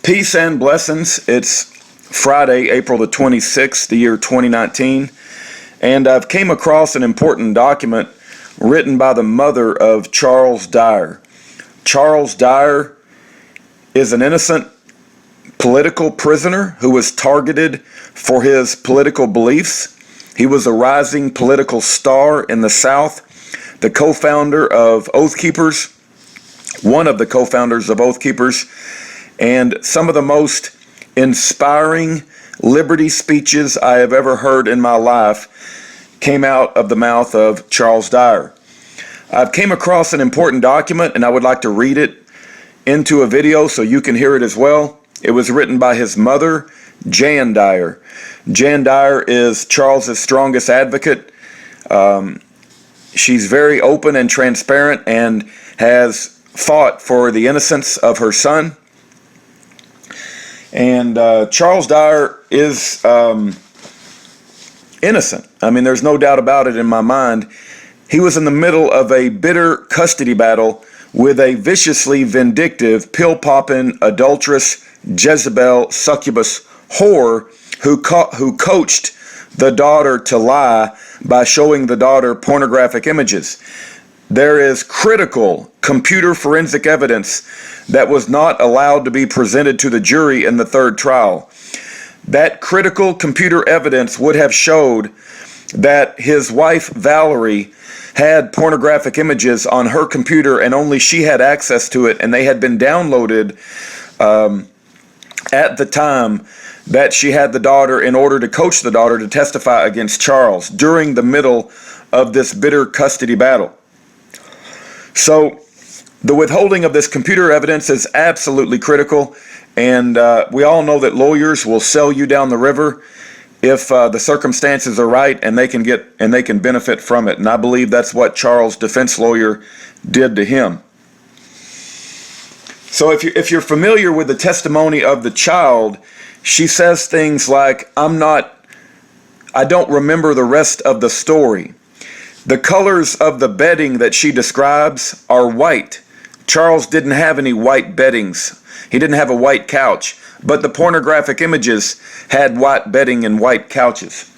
Peace and blessings. It's Friday, April the 26th, the year 2019, and I've came across an important document written by the mother of Charles Dyer. Charles Dyer is an innocent political prisoner who was targeted for his political beliefs. He was a rising political star in the South, the co-founder of Oath Keepers, one of the co-founders of Oath Keepers, and some of the most inspiring liberty speeches I have ever heard in my life came out of the mouth of Charles Dyer. I've came across an important document and I would like to read it into a video so you can hear it as well. It was written by his mother, Jan Dyer. Jan Dyer is Charles's strongest advocate. She's very open and transparent and has fought for the innocence of her son. And Charles Dyer is innocent. I mean, there's no doubt about it in my mind. He was in the middle of a bitter custody battle with a viciously vindictive, pill-popping, adulterous, Jezebel, succubus whore who coached the daughter to lie by showing the daughter pornographic images. There is critical computer forensic evidence that was not allowed to be presented to the jury in the third trial. That critical computer evidence would have showed that his wife, Valerie, had pornographic images on her computer and only she had access to it, and they had been downloaded at the time that she had the daughter in order to coach the daughter to testify against Charles during the middle of this bitter custody battle. So the withholding of this computer evidence is absolutely critical, and we all know that lawyers will sell you down the river if the circumstances are right and they can benefit from it. And I believe that's what Charles' defense lawyer did to him. So if you're familiar with the testimony of the child, she says things like, I don't remember the rest of the story. The colors of the bedding that she describes are white. Charles didn't have any white beddings. He didn't have a white couch, but the pornographic images had white bedding and white couches.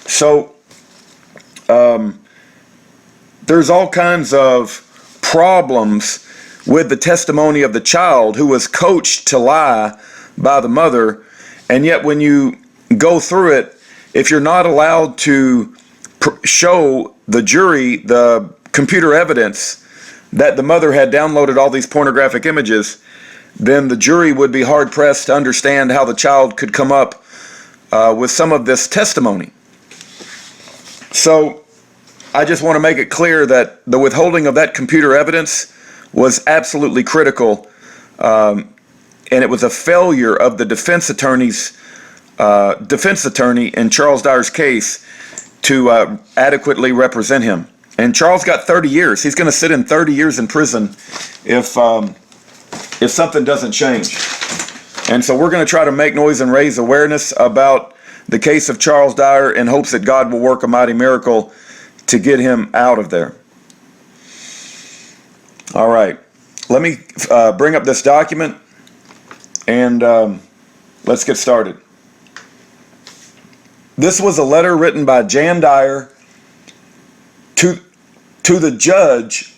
So there's all kinds of problems with the testimony of the child who was coached to lie by the mother, and yet when you go through it, if you're not allowed to show the jury the computer evidence that the mother had downloaded all these pornographic images, then the jury would be hard-pressed to understand how the child could come up with some of this testimony. So I just want to make it clear that the withholding of that computer evidence was absolutely critical, and it was a failure of the defense attorney in Charles Dyer's case to adequately represent him. And Charles got 30 years. He's going to sit in 30 years in prison if something doesn't change. And so we're going to try to make noise and raise awareness about the case of Charles Dyer in hopes that God will work a mighty miracle to get him out of there. All right. Let me bring up this document and let's get started. This was a letter written by Jan Dyer to the judge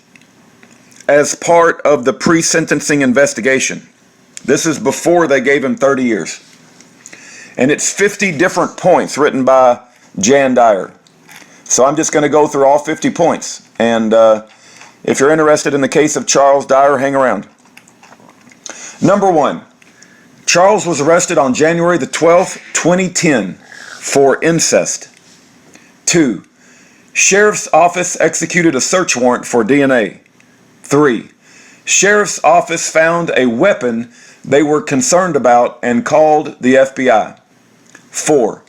as part of the pre-sentencing investigation. This is before they gave him 30 years. And it's 50 different points written by Jan Dyer. So I'm just going to go through all 50 points. And if you're interested in the case of Charles Dyer, hang around. Number 1, Charles was arrested on January the 12th, 2010 for incest. 2, Sheriff's Office executed a search warrant for DNA. 3, Sheriff's Office found a weapon they were concerned about and called the FBI. 4,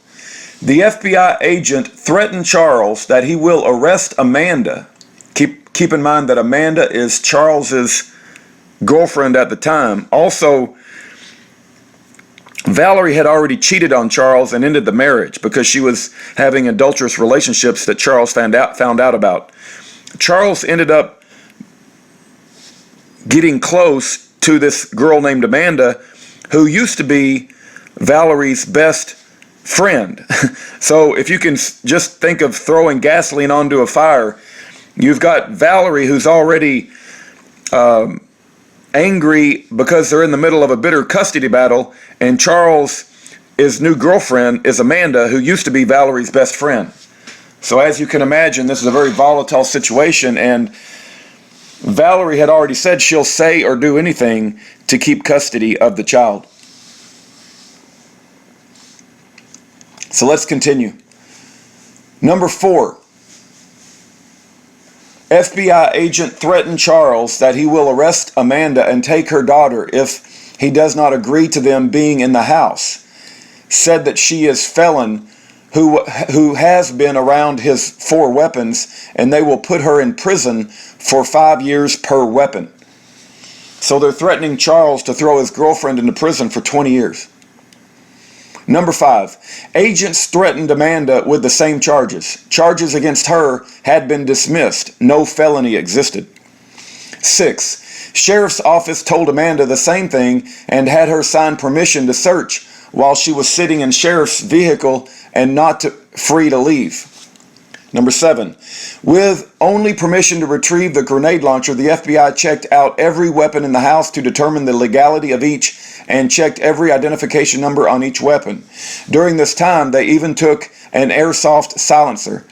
the FBI agent threatened Charles that he will arrest Amanda. Keep in mind that Amanda is Charles's girlfriend at the time. Also, Valerie had already cheated on Charles and ended the marriage because she was having adulterous relationships that Charles found out about. Charles ended up getting close to this girl named Amanda who used to be Valerie's best friend. So if you can just think of throwing gasoline onto a fire, you've got Valerie, who's already angry because they're in the middle of a bitter custody battle, and Charles' new girlfriend is Amanda, who used to be Valerie's best friend. So as you can imagine, this is a very volatile situation, and Valerie had already said she'll say or do anything to keep custody of the child. So let's continue. Number 4. FBI agent threatened Charles that he will arrest Amanda and take her daughter if he does not agree to them being in the house. Said that she is felon who has been around his 4 weapons, and they will put her in prison for 5 years per weapon. So they're threatening Charles to throw his girlfriend into prison for 20 years. Number 5, agents threatened Amanda with the same charges. Charges against her had been dismissed. No felony existed. 6, sheriff's office told Amanda the same thing and had her sign permission to search while she was sitting in sheriff's vehicle and not free to leave. Number 7, with only permission to retrieve the grenade launcher, the FBI checked out every weapon in the house to determine the legality of each and checked every identification number on each weapon. During this time, they even took an airsoft silencer.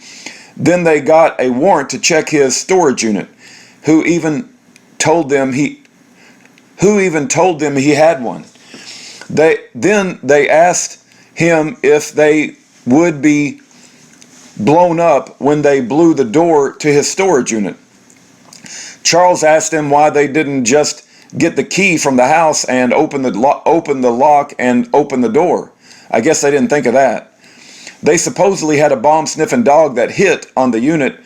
Then they got a warrant to check his storage unit, who even told them he had one. They asked him if they would be blown up when they blew the door to his storage unit. Charles asked them why they didn't just get the key from the house and open the lock and open the door. I guess they didn't think of that. They supposedly had a bomb-sniffing dog that hit on the unit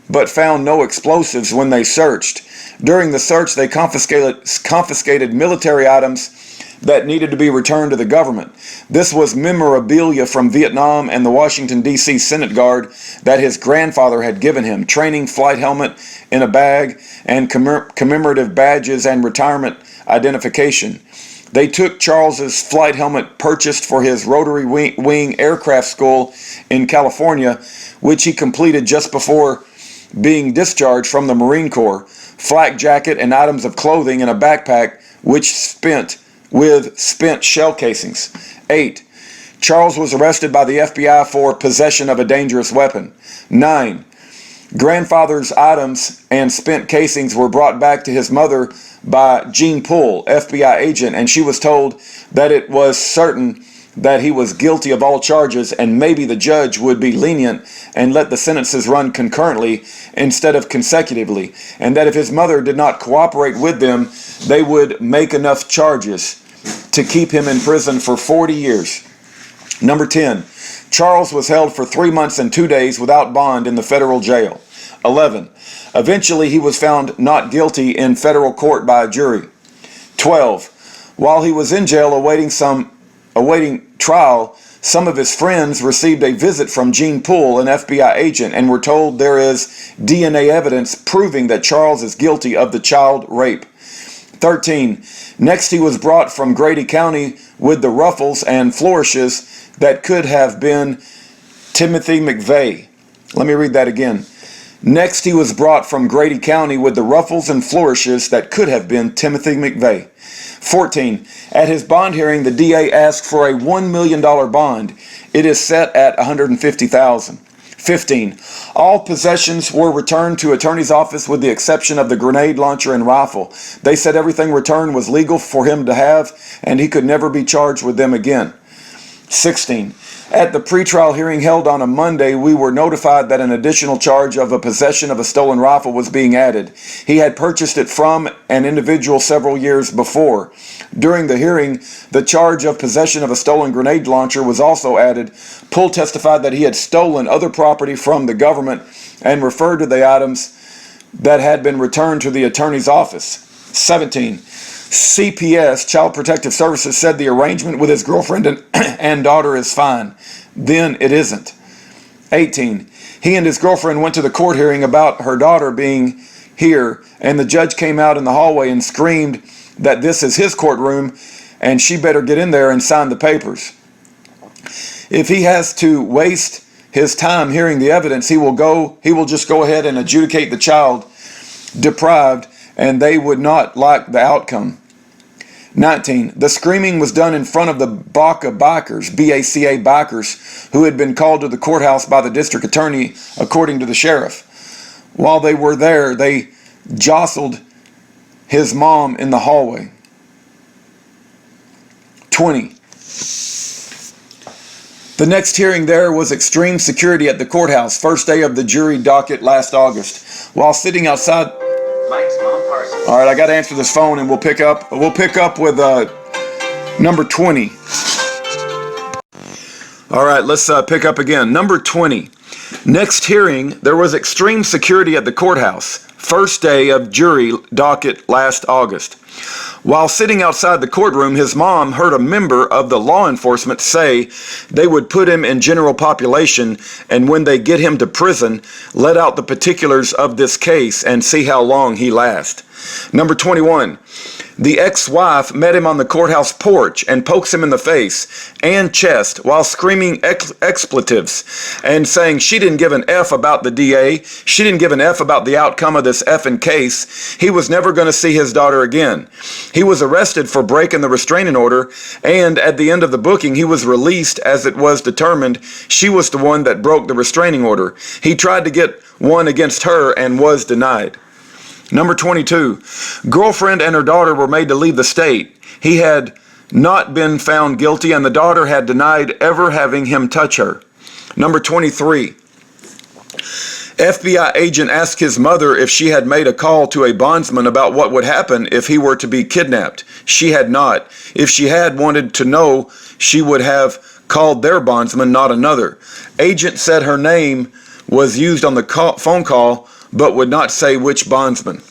but found no explosives when they searched. During the search, they confiscated military items that needed to be returned to the government. This was memorabilia from Vietnam and the Washington, D.C. Senate Guard that his grandfather had given him, training flight helmet in a bag, and commemorative badges and retirement identification. They took Charles's flight helmet purchased for his Rotary Wing Aircraft School in California, which he completed just before being discharged from the Marine Corps, flak jacket and items of clothing in a backpack which spent shell casings. 8. Charles was arrested by the FBI for possession of a dangerous weapon. 9. Grandfather's items and spent casings were brought back to his mother by Gene Poole, FBI agent, and she was told that it was certain that he was guilty of all charges and maybe the judge would be lenient and let the sentences run concurrently instead of consecutively, and that if his mother did not cooperate with them, they would make enough charges to keep him in prison for 40 years. Number 10, Charles was held for 3 months and 2 days without bond in the federal jail. 11, eventually he was found not guilty in federal court by a jury. 12, while he was in jail awaiting trial, some of his friends received a visit from Gene Poole, an FBI agent, and were told there is DNA evidence proving that Charles is guilty of the child rape. 13. Next, he was brought from Grady County with the ruffles and flourishes that could have been Timothy McVeigh. Let me read that again. Next, he was brought from Grady County with the ruffles and flourishes that could have been Timothy McVeigh. 14. At his bond hearing, the DA asked for a $1 million bond. It is set at $150,000. 15. All possessions were returned to attorney's office with the exception of the grenade launcher and rifle. They said everything returned was legal for him to have, and he could never be charged with them again. 16. At the pretrial hearing held on a Monday, we were notified that an additional charge of a possession of a stolen rifle was being added. He had purchased it from an individual several years before. During the hearing, the charge of possession of a stolen grenade launcher was also added. Poole testified that he had stolen other property from the government and referred to the items that had been returned to the attorney's office. 17. CPS, Child Protective Services, said the arrangement with his girlfriend and daughter is fine. Then it isn't. 18. He and his girlfriend went to the court hearing about her daughter being here, and the judge came out in the hallway and screamed that this is his courtroom and she better get in there and sign the papers. If he has to waste his time hearing the evidence, he will just go ahead and adjudicate the child deprived, and they would not like the outcome. 19. The screaming was done in front of the BACA bikers, B-A-C-A bikers, who had been called to the courthouse by the district attorney, according to the sheriff. While they were there, they jostled his mom in the hallway. 20. The next hearing there was extreme security at the courthouse, first day of the jury docket last August. While sitting outside... All right, I got to answer this phone, and we'll pick up with number 20. All right, let's pick up again. Number 20. Next hearing, there was extreme security at the courthouse, first day of jury docket last August. While sitting outside the courtroom, his mom heard a member of the law enforcement say they would put him in general population, and when they get him to prison, let out the particulars of this case and see how long he lasts. Number 21. The ex-wife met him on the courthouse porch and pokes him in the face and chest while screaming expletives and saying she didn't give an F about the DA. She didn't give an F about the outcome of this effing case. He was never going to see his daughter again. He was arrested for breaking the restraining order, and at the end of the booking, he was released as it was determined she was the one that broke the restraining order. He tried to get one against her and was denied. Number 22, girlfriend and her daughter were made to leave the state. He had not been found guilty, and the daughter had denied ever having him touch her. Number 23, FBI agent asked his mother if she had made a call to a bondsman about what would happen if he were to be kidnapped. She had not. If she had wanted to know, she would have called their bondsman, not another. Agent said her name was used on the phone call, but would not say which bondsman.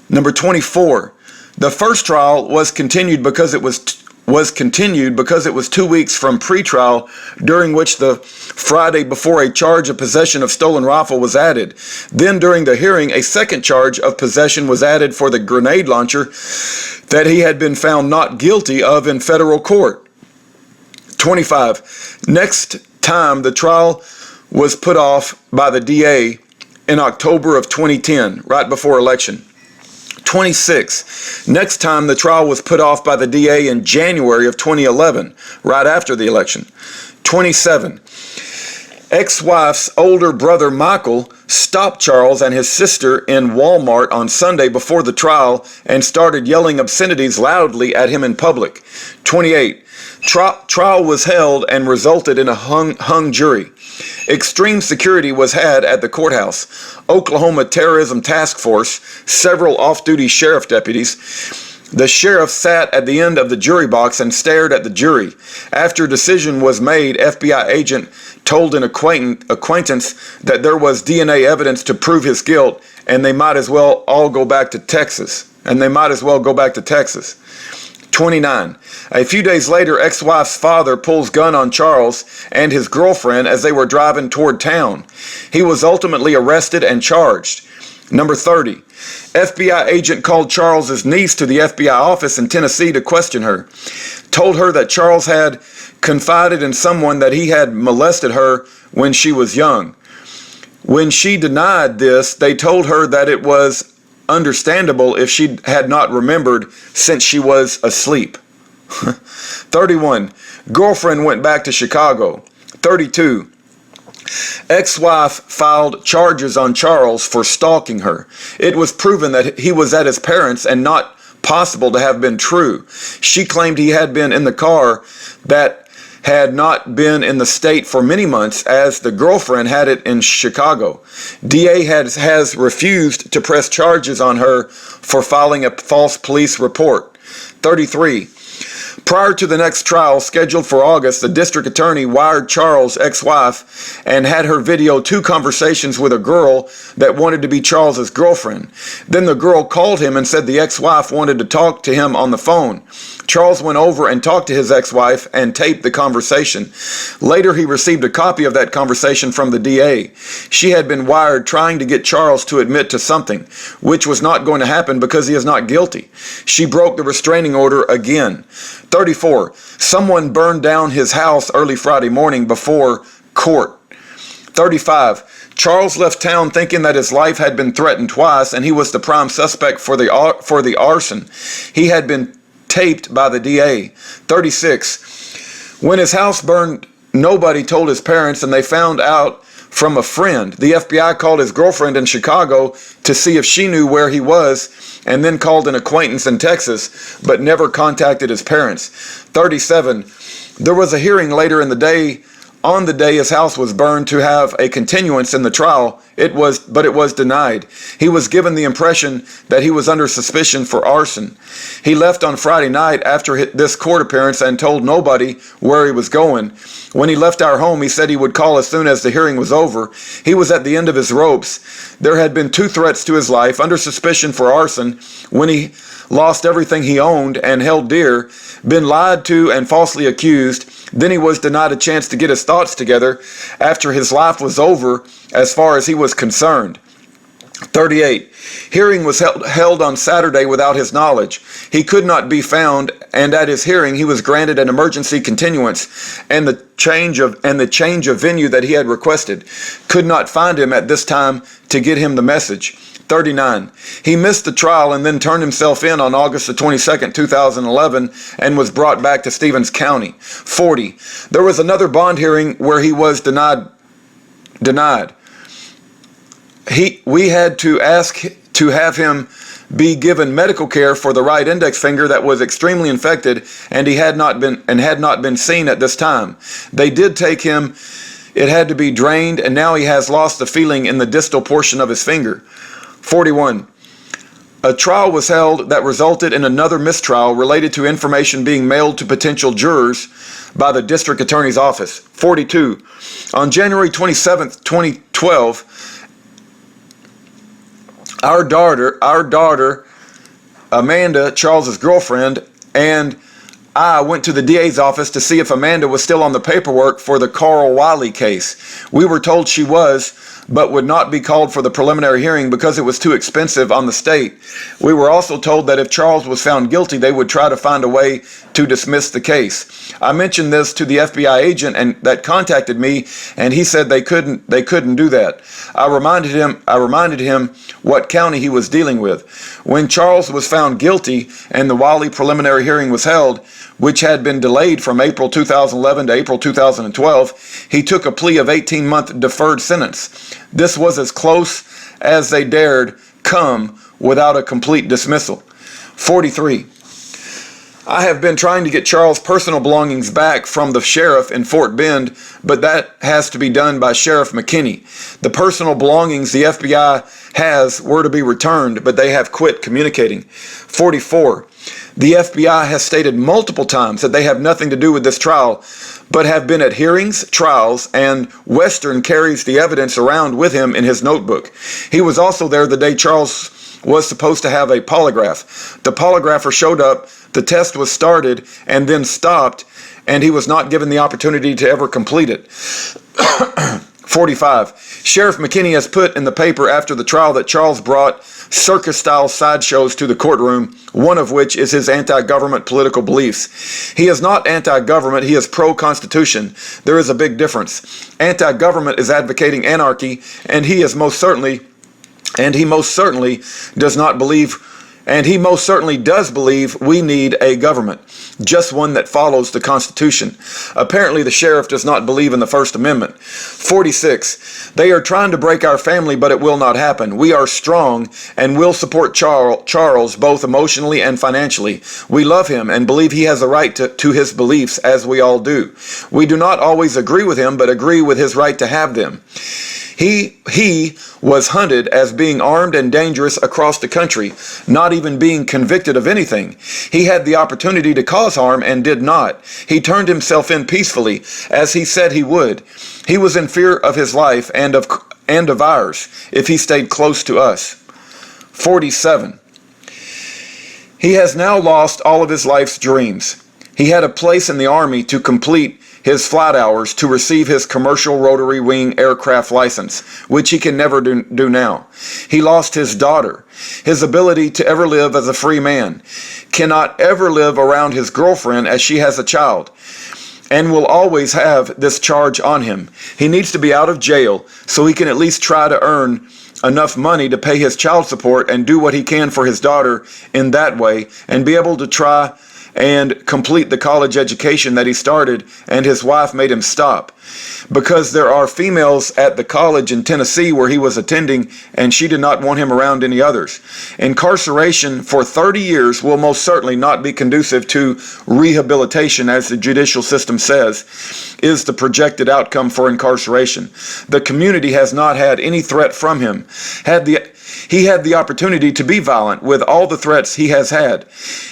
Number 24, the first trial was continued because it was 2 weeks from pre-trial, during which the Friday before a charge of possession of stolen rifle was added. Then during the hearing, a second charge of possession was added for the grenade launcher that he had been found not guilty of in federal court. 25, next time the trial was put off by the DA in October of 2010, right before election. 26. Next time the trial was put off by the DA in January of 2011, right after the election. 27. Ex-wife's older brother Michael stopped Charles and his sister in Walmart on Sunday before the trial and started yelling obscenities loudly at him in public. 28. Trial was held and resulted in a hung jury. Extreme security was had at the courthouse. Oklahoma Terrorism Task Force, several off-duty sheriff deputies. The sheriff sat at the end of the jury box and stared at the jury. After a decision was made, FBI agent told an acquaintance that there was DNA evidence to prove his guilt, and they might as well all go back to Texas. 29. A few days later, ex-wife's father pulls gun on Charles and his girlfriend as they were driving toward town. He was ultimately arrested and charged. Number 30. FBI agent called Charles's niece to the FBI office in Tennessee to question her. Told her that Charles had confided in someone that he had molested her when she was young. When she denied this, they told her that it was understandable if she had not remembered since she was asleep. 31. Girlfriend went back to Chicago. 32. Ex-wife filed charges on Charles for stalking her. It was proven that he was at his parents' and not possible to have been true. She claimed he had been in the car that had not been in the state for many months, as the girlfriend had it in Chicago. DA has refused to press charges on her for filing a false police report. 33. Prior to the next trial, scheduled for August, the district attorney wired Charles' ex-wife and had her video 2 conversations with a girl that wanted to be Charles's girlfriend. Then the girl called him and said the ex-wife wanted to talk to him on the phone. Charles went over and talked to his ex-wife and taped the conversation. Later, he received a copy of that conversation from the DA. She had been wired trying to get Charles to admit to something, which was not going to happen because he is not guilty. She broke the restraining order again. 34. Someone burned down his house early Friday morning before court. 35. Charles left town thinking that his life had been threatened twice and he was the prime suspect for the arson. He had been taped by the DA. 36. When his house burned, nobody told his parents and they found out from a friend. The FBI called his girlfriend in Chicago to see if she knew where he was and then called an acquaintance in Texas, but never contacted his parents. 37. There was a hearing later in the day. On the day his house was burned to have a continuance in the trial, but it was denied. He was given the impression that he was under suspicion for arson. He left on Friday night after this court appearance and told nobody where he was going. When he left our home, he said he would call as soon as the hearing was over. He was at the end of his ropes. There had been 2 threats to his life, under suspicion for arson, when he lost everything he owned and held dear, been lied to and falsely accused. Then he was denied a chance to get his thoughts together after his life was over as far as he was concerned. 38. Hearing was held on Saturday without his knowledge. He could not be found, and at his hearing he was granted an emergency continuance and the change of venue that he had requested. Could not find him at this time to get him the message. 39. He missed the trial and then turned himself in on August the 22nd, 2011 and was brought back to Stevens County. 40. There was another bond hearing where he was denied. We had to ask to have him be given medical care for the right index finger that was extremely infected and had not been seen at this time. They did take him. It had to be drained and now he has lost the feeling in the distal portion of his finger. 41. A trial was held that resulted in another mistrial related to information being mailed to potential jurors by the district attorney's office. 42. On January 27th, 2012, our daughter, Amanda, Charles's girlfriend, and I went to the DA's office to see if Amanda was still on the paperwork for the Carl Wiley case. We were told she was, but would not be called for the preliminary hearing because it was too expensive on the state. We were also told that if Charles was found guilty, they would try to find a way to dismiss the case. I mentioned this to the FBI agent and that contacted me, and he said they couldn't do that. I reminded him what county he was dealing with. When Charles was found guilty and the Wiley preliminary hearing was held, which had been delayed from April 2011 to April 2012, he took a plea of 18-month deferred sentence. This was as close as they dared come without a complete dismissal. 43. I have been trying to get Charles' personal belongings back from the sheriff in Fort Bend, but that has to be done by Sheriff McKinney. The personal belongings the FBI has were to be returned, but they have quit communicating. 44. The FBI has stated multiple times that they have nothing to do with this trial, but have been at hearings, trials, and Western carries the evidence around with him in his notebook. He was also there the day Charles was supposed to have a polygraph. The polygrapher showed up, the test was started, and then stopped, and he was not given the opportunity to ever complete it. 45. Sheriff McKinney has put in the paper after the trial that Charles brought circus-style sideshows to the courtroom, one of which is his anti-government political beliefs. He is not anti-government, he is pro-constitution. There is a big difference. Anti-government is advocating anarchy, and he most certainly does believe we need a government, just one that follows the Constitution. Apparently the sheriff does not believe in the First Amendment. 46. They are trying to break our family, but it will not happen. We are strong and will support Charles both emotionally and financially. We love him and believe he has a right to his beliefs, as we all do. We do not always agree with him, but agree with his right to have them. He was hunted as being armed and dangerous across the country, not even being convicted of anything. He had the opportunity to cause harm and did not. He turned himself in peacefully, as he said he would. He was in fear of his life and of ours if he stayed close to us. 47. He has now lost all of his life's dreams. He had a place in the Army to complete his flight hours to receive his commercial rotary wing aircraft license, which he can never do now. He lost his daughter, his ability to ever live as a free man, cannot ever live around his girlfriend as she has a child, and will always have this charge on him. He needs to be out of jail so he can at least try to earn enough money to pay his child support and do what he can for his daughter in that way, and be able to try and complete the college education that he started, and his wife made him stop. Because there are females at the college in Tennessee where he was attending, and she did not want him around any others. Incarceration for 30 years will most certainly not be conducive to rehabilitation, as the judicial system says, is the projected outcome for incarceration. The community has not had any threat from him. He had the opportunity to be violent with all the threats he has had.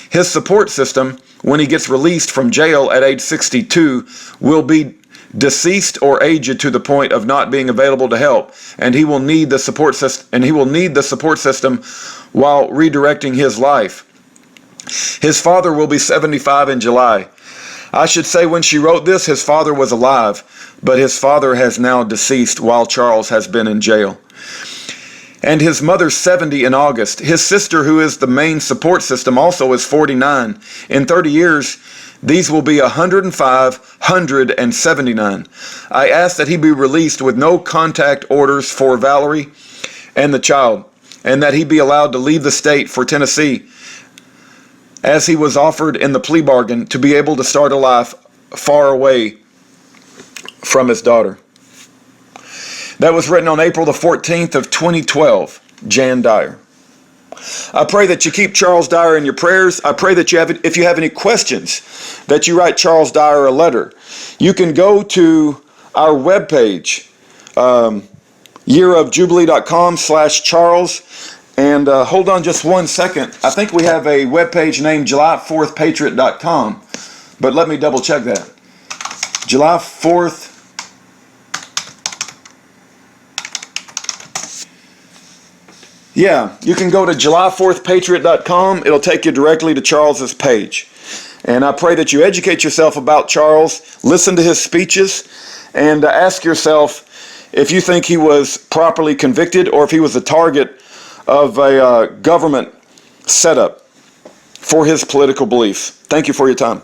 His support system, when he gets released from jail at age 62, will be deceased or aged to the point of not being available to help, and he will need the support system. While redirecting his life. His father will be 75 in July. I should say, when she wrote this, his father was alive, but his father has now deceased while Charles has been in jail. And his mother's 70 in August. His sister, who is the main support system, also is 49. In 30 years, these will be 105, 179. I ask that he be released with no contact orders for Valerie and the child, and that he be allowed to leave the state for Tennessee, as he was offered in the plea bargain, to be able to start a life far away from his daughter. That was written on April the 14th of 2012, Jan Dyer. I pray that you keep Charles Dyer in your prayers. I pray that if you have any questions, that you write Charles Dyer a letter. You can go to our webpage, yearofjubilee.com/Charles, and hold on just one second. I think we have a webpage named July4thpatriot.com, but let me double check that. July 4th. Yeah, you can go to July4thpatriot.com. It'll take you directly to Charles's page. And I pray that you educate yourself about Charles, listen to his speeches, and ask yourself if you think he was properly convicted or if he was the target of a government setup for his political beliefs. Thank you for your time.